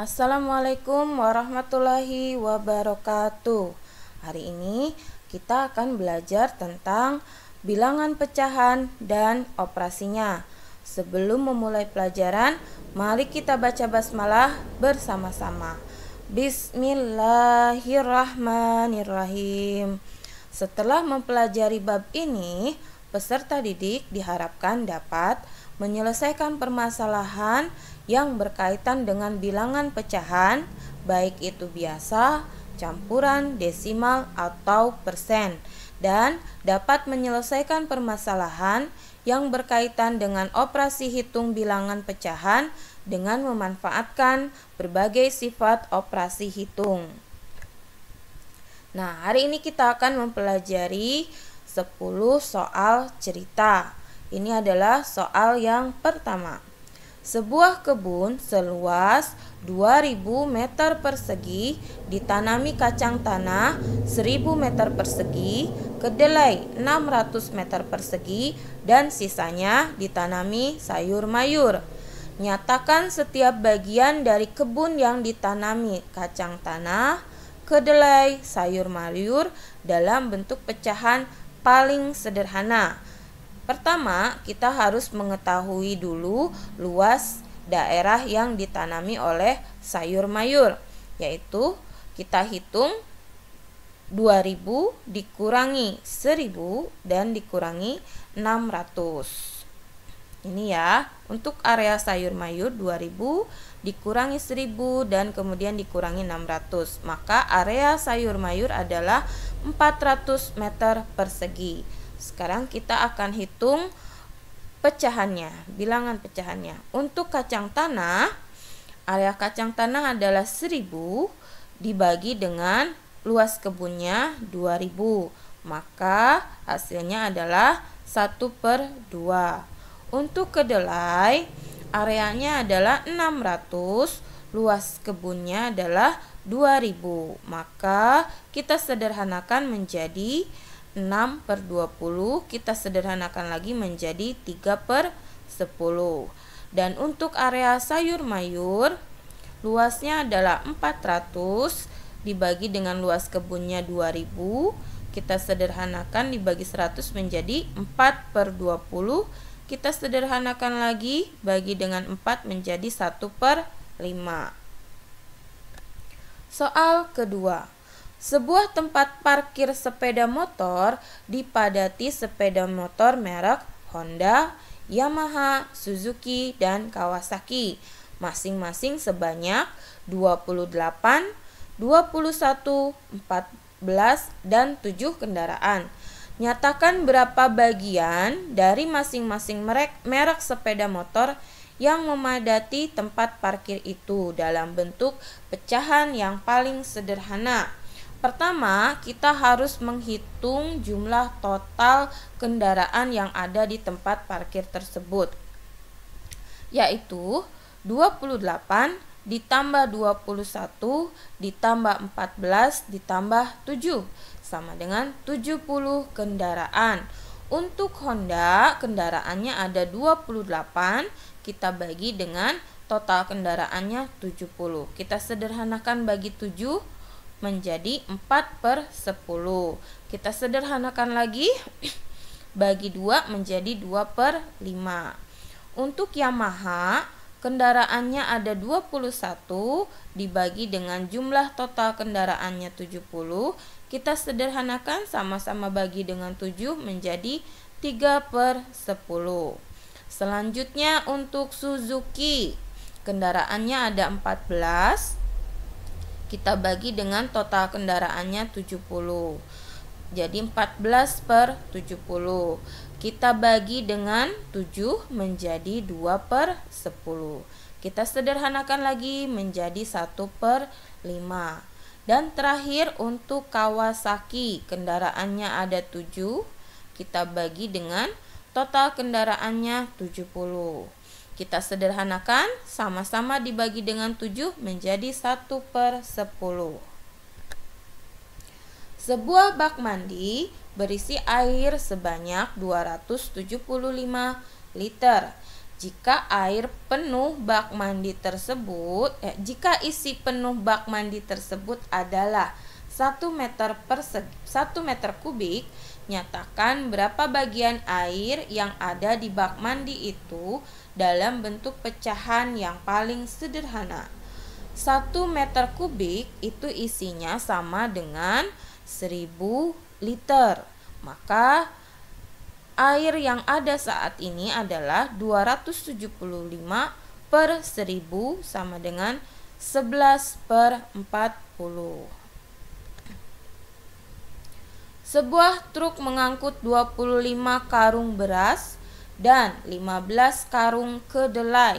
Assalamualaikum warahmatullahi wabarakatuh. Hari ini kita akan belajar tentang bilangan pecahan dan operasinya. Sebelum memulai pelajaran, mari kita baca basmalah bersama-sama. Bismillahirrahmanirrahim. Setelah mempelajari bab ini, peserta didik diharapkan dapat menyelesaikan permasalahan yang berkaitan dengan bilangan pecahan, baik itu biasa, campuran, desimal, atau persen, dan dapat menyelesaikan permasalahan yang berkaitan dengan operasi hitung bilangan pecahan dengan memanfaatkan berbagai sifat operasi hitung. Nah, hari ini kita akan mempelajari 10 soal cerita. Ini adalah soal yang pertama. Sebuah kebun seluas 2000 meter persegi ditanami kacang tanah 1000 meter persegi, kedelai 600 meter persegi, dan sisanya ditanami sayur mayur. Nyatakan setiap bagian dari kebun yang ditanami kacang tanah, kedelai, sayur mayur dalam bentuk pecahan paling sederhana. Pertama, kita harus mengetahui dulu luas daerah yang ditanami oleh sayur mayur, yaitu kita hitung 2000 dikurangi 1000 dan dikurangi 600. Ini ya, untuk area sayur mayur 2000 dikurangi 1000 dan kemudian dikurangi 600. Maka area sayur mayur adalah 400 meter persegi. Sekarang kita akan hitung pecahannya, bilangan pecahannya. Untuk kacang tanah, area kacang tanah adalah 1000 dibagi dengan luas kebunnya 2000. Maka hasilnya adalah 1/2. Untuk kedelai, areanya adalah 600, luas kebunnya adalah 2000. Maka kita sederhanakan menjadi 6/20, kita sederhanakan lagi menjadi 3/10. Dan untuk area sayur mayur, luasnya adalah 400 dibagi dengan luas kebunnya 2000, kita sederhanakan dibagi 100 menjadi 4/20, kita sederhanakan lagi bagi dengan 4 menjadi 1/5. Soal kedua. Sebuah tempat parkir sepeda motor dipadati sepeda motor merek Honda, Yamaha, Suzuki, dan Kawasaki, masing-masing sebanyak 28, 21, 14, dan 7 kendaraan. Nyatakan berapa bagian dari masing-masing merek sepeda motor yang memadati tempat parkir itu dalam bentuk pecahan yang paling sederhana. Pertama, kita harus menghitung jumlah total kendaraan yang ada di tempat parkir tersebut, yaitu 28 ditambah 21 ditambah 14 ditambah 7 sama dengan 70 kendaraan. Untuk Honda, kendaraannya ada 28, kita bagi dengan total kendaraannya 70. Kita sederhanakan bagi 7 menjadi 4/10. Kita sederhanakan lagi bagi 2 menjadi 2/5. Untuk Yamaha, kendaraannya ada 21 dibagi dengan jumlah total kendaraannya 70. Kita sederhanakan sama-sama bagi dengan 7 menjadi 3/10. Selanjutnya untuk Suzuki, kendaraannya ada 14, kita bagi dengan total kendaraannya 70. Jadi 14/70. Kita bagi dengan 7 menjadi 2/10. Kita sederhanakan lagi menjadi 1/5. Dan terakhir untuk Kawasaki, kendaraannya ada 7. Kita bagi dengan total kendaraannya 70. Kita sederhanakan, sama-sama dibagi dengan 7 menjadi 1/10. Sebuah bak mandi berisi air sebanyak 275 liter. jika air penuh bak mandi tersebut, jika isi penuh bak mandi tersebut adalah 1 meter kubik, nyatakan berapa bagian air yang ada di bak mandi itu dalam bentuk pecahan yang paling sederhana. 1 meter kubik itu isinya sama dengan 1000 liter. Maka air yang ada saat ini adalah 275 per 1000 sama dengan 11 per 40. Sebuah truk mengangkut 25 karung beras dan 15 karung kedelai.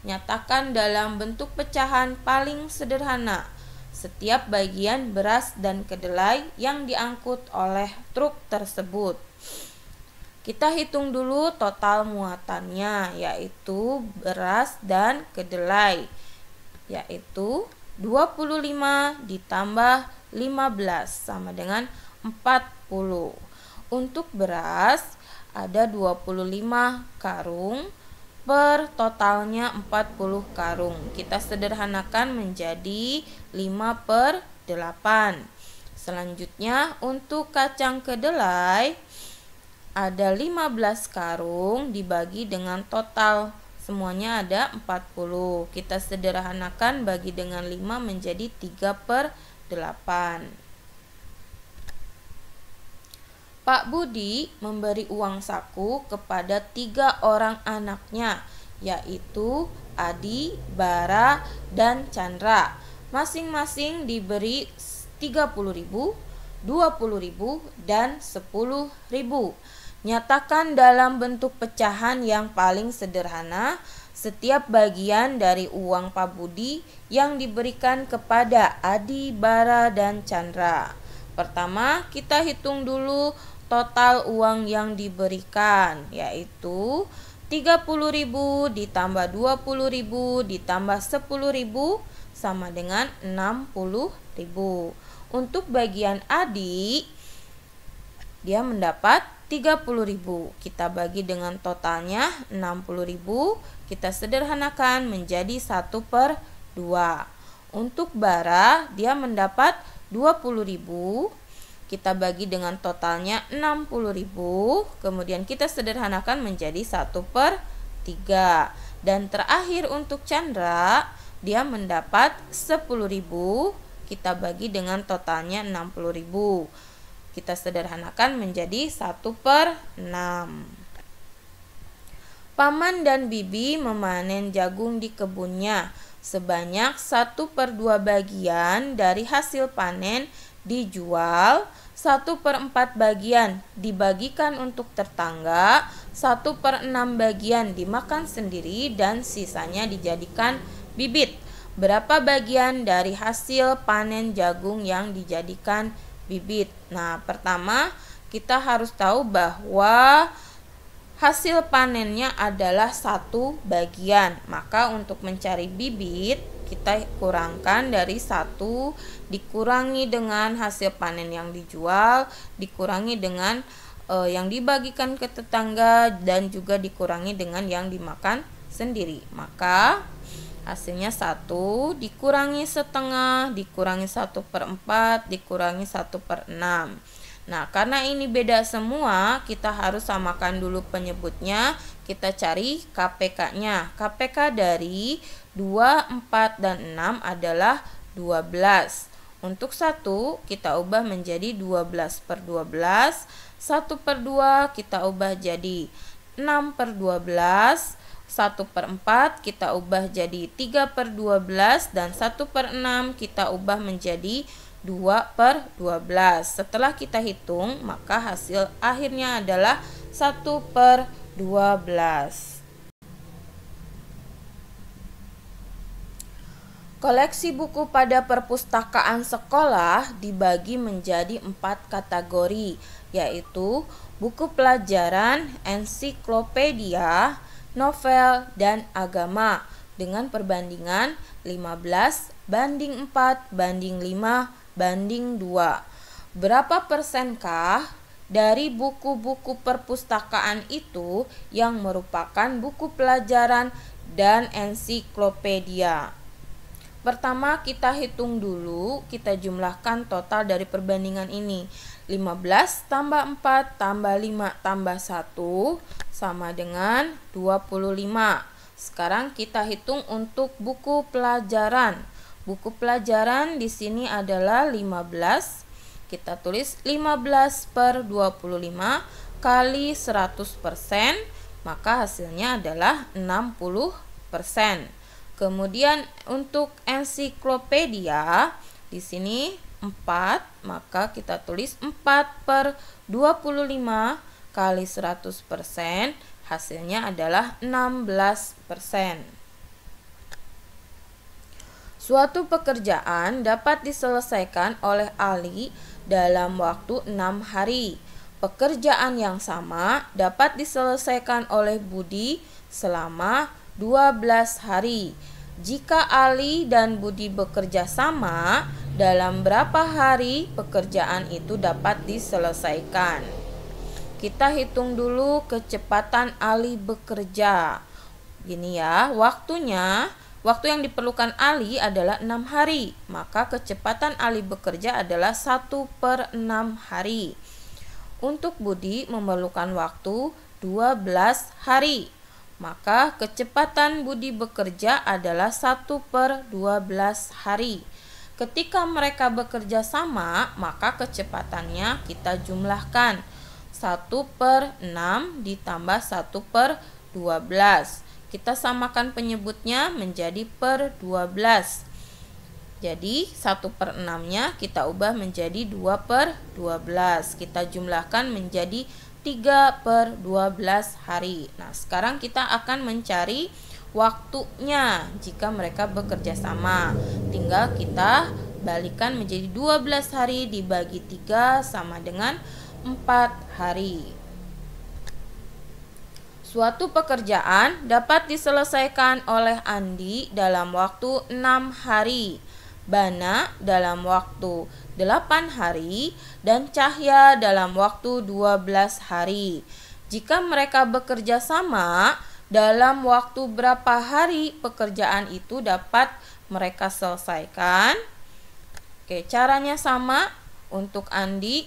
Nyatakan dalam bentuk pecahan paling sederhana setiap bagian beras dan kedelai yang diangkut oleh truk tersebut. Kita hitung dulu total muatannya, yaitu beras dan kedelai, yaitu 25 ditambah 15 sama dengan 40. Untuk beras ada 25 karung per totalnya 40 karung. Kita sederhanakan menjadi 5 per 8. Selanjutnya untuk kacang kedelai ada 15 karung dibagi dengan total semuanya ada 40. Kita sederhanakan bagi dengan 5 menjadi 3 per 8. Pak Budi memberi uang saku kepada 3 orang anaknya, yaitu Adi, Bara, dan Chandra. Masing-masing diberi 30.000, 20.000, dan 10.000. Nyatakan dalam bentuk pecahan yang paling sederhana setiap bagian dari uang Pak Budi yang diberikan kepada Adi, Bara, dan Chandra. Pertama, kita hitung dulu total uang yang diberikan, yaitu 30.000 ditambah 20.000 ditambah 10.000 sama dengan 60.000. Untuk bagian Adi, dia mendapat 30.000. Kita bagi dengan totalnya 60.000. Kita sederhanakan menjadi 1 per 2. Untuk Bara, dia mendapat 20.000. Kita bagi dengan totalnya 60.000. Kemudian kita sederhanakan menjadi 1 per 3. Dan terakhir untuk Chandra, dia mendapat 10.000. Kita bagi dengan totalnya 60.000. Kita sederhanakan menjadi 1 per 6. Paman dan Bibi memanen jagung di kebunnya. Sebanyak 1 per 2 bagian dari hasil panen dijual, 1 per 4 bagian dibagikan untuk tetangga, 1 per 6 bagian dimakan sendiri, dan sisanya dijadikan bibit. Berapa bagian dari hasil panen jagung yang dijadikan bibit? Nah, pertama kita harus tahu bahwa hasil panennya adalah 1 bagian. Maka untuk mencari bibit, kita kurangkan dari 1 dikurangi dengan hasil panen yang dijual, dikurangi dengan yang dibagikan ke tetangga, dan juga dikurangi dengan yang dimakan sendiri. Maka hasilnya 1 dikurangi setengah, dikurangi 1 per 4, dikurangi 1 per 6. Nah, karena ini beda semua, kita harus samakan dulu penyebutnya. Kita cari KPK-nya. KPK dari 2, 4, dan 6 adalah 12. Untuk 1 kita ubah menjadi 12 per 12. 1 per 2 kita ubah jadi 6 per 12. 1 per 4 kita ubah jadi 3 per 12. Dan 1 per 6 kita ubah menjadi 2 per 12. Setelah kita hitung, maka hasil akhirnya adalah 1 per 12. Koleksi buku pada perpustakaan sekolah dibagi menjadi 4 kategori, yaitu buku pelajaran, ensiklopedia, novel, dan agama, dengan perbandingan 15 banding 4 banding 5 banding 2. Berapa persenkah dari buku-buku perpustakaan itu yang merupakan buku pelajaran dan ensiklopedia. Pertama kita hitung dulu, kita jumlahkan total dari perbandingan ini. 15 tambah 4 tambah 5 tambah 1 sama dengan 25. Sekarang kita hitung untuk buku pelajaran. Buku pelajaran di sini adalah 15. Kita tulis 15 per 25 kali 100%, maka hasilnya adalah 60%. Kemudian untuk ensiklopedia di sini 4, maka kita tulis 4 per 25 kali 100%, hasilnya adalah 16%. Suatu pekerjaan dapat diselesaikan oleh Ali dalam waktu 6 hari. Pekerjaan yang sama dapat diselesaikan oleh Budi selama 12 hari. Jika Ali dan Budi bekerja sama, dalam berapa hari pekerjaan itu dapat diselesaikan? Kita hitung dulu kecepatan Ali bekerja. Gini ya, waktu yang diperlukan Ali adalah 6 hari. Maka kecepatan Ali bekerja adalah 1/6 hari. Untuk Budi memerlukan waktu 12 hari. Maka kecepatan Budi bekerja adalah 1/12 hari. Ketika mereka bekerja sama, maka kecepatannya kita jumlahkan. 1/6 ditambah 1/12. Kita samakan penyebutnya menjadi per 12. Jadi 1/6-nya kita ubah menjadi 2/12. Kita jumlahkan menjadi 3/12 hari. Nah, sekarang kita akan mencari waktunya jika mereka bekerja sama. Tinggal kita balikan menjadi 12 hari dibagi 3 sama dengan 4 hari. Suatu pekerjaan dapat diselesaikan oleh Andi dalam waktu 6 hari, Bana dalam waktu 8 hari, dan Cahya dalam waktu 12 hari. Jika mereka bekerja sama, dalam waktu berapa hari pekerjaan itu dapat mereka selesaikan? Oke, caranya sama. Untuk Andi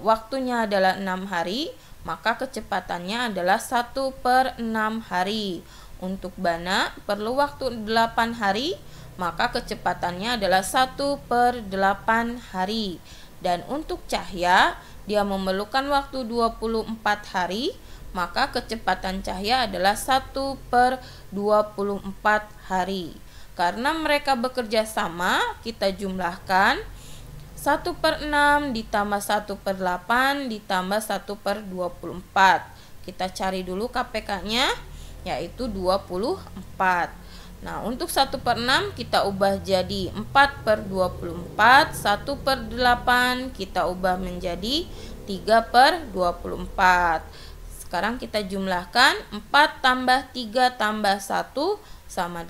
waktunya adalah 6 hari, maka kecepatannya adalah 1/6 hari. Untuk Bana perlu waktu 8 hari, maka kecepatannya adalah 1/8 hari. Dan untuk Cahya, dia memerlukan waktu 24 hari, maka kecepatan Cahya adalah 1/24 hari. Karena mereka bekerja sama, kita jumlahkan 1/6 ditambah 1/8 ditambah 1/24. Kita cari dulu KPK-nya, yaitu 24. Nah, untuk 1/6 kita ubah jadi 4/24, 1/8 kita ubah menjadi 3/24. Sekarang kita jumlahkan 4 tambah 3 tambah 1 sama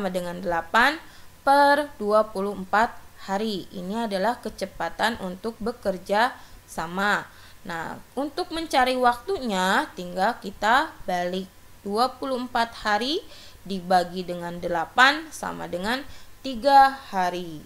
dengan 8/24 hari. Ini adalah kecepatan untuk bekerja sama. Nah, untuk mencari waktunya tinggal kita balik. 24 hari dibagi dengan 8 sama dengan 3 hari.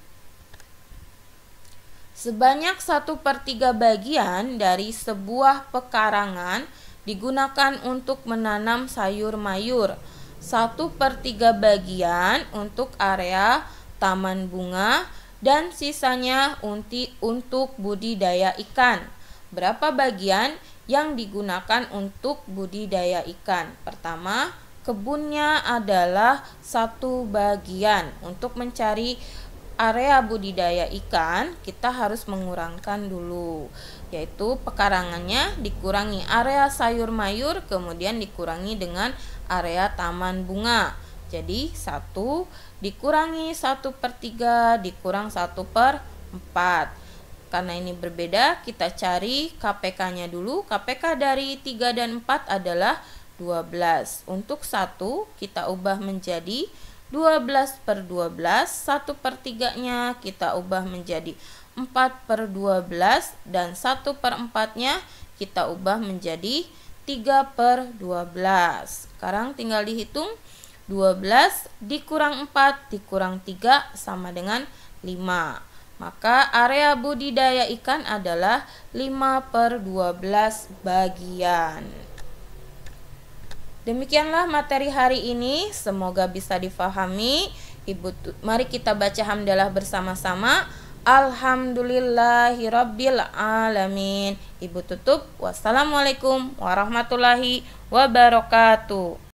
Sebanyak 1/3 bagian dari sebuah pekarangan digunakan untuk menanam sayur mayur. 1/3 bagian untuk area taman bunga, dan sisanya untuk budidaya ikan. Berapa bagian yang digunakan untuk budidaya ikan? Pertama, kebunnya adalah 1 bagian. Untuk mencari area budidaya ikan, kita harus mengurangkan dulu, yaitu pekarangannya dikurangi area sayur mayur, kemudian dikurangi dengan area taman bunga. Jadi 1 dikurangi 1/3 dikurang 1/4. Karena ini berbeda, kita cari KPK-nya dulu. KPK dari 3 dan 4 adalah 12. Untuk 1 kita ubah menjadi 12/12, 1/3-nya kita ubah menjadi 4/12, dan 1/4-nya kita ubah menjadi 3/12. Sekarang tinggal dihitung, 12 dikurang 4 dikurang 3 sama dengan 5. Maka area budidaya ikan adalah 5/12 bagian. Demikianlah materi hari ini, semoga bisa difahami. Mari kita baca hamdalah bersama-sama. Alhamdulillahirabbil alamin. Ibu tutup. Wassalamualaikum warahmatullahi wabarakatuh.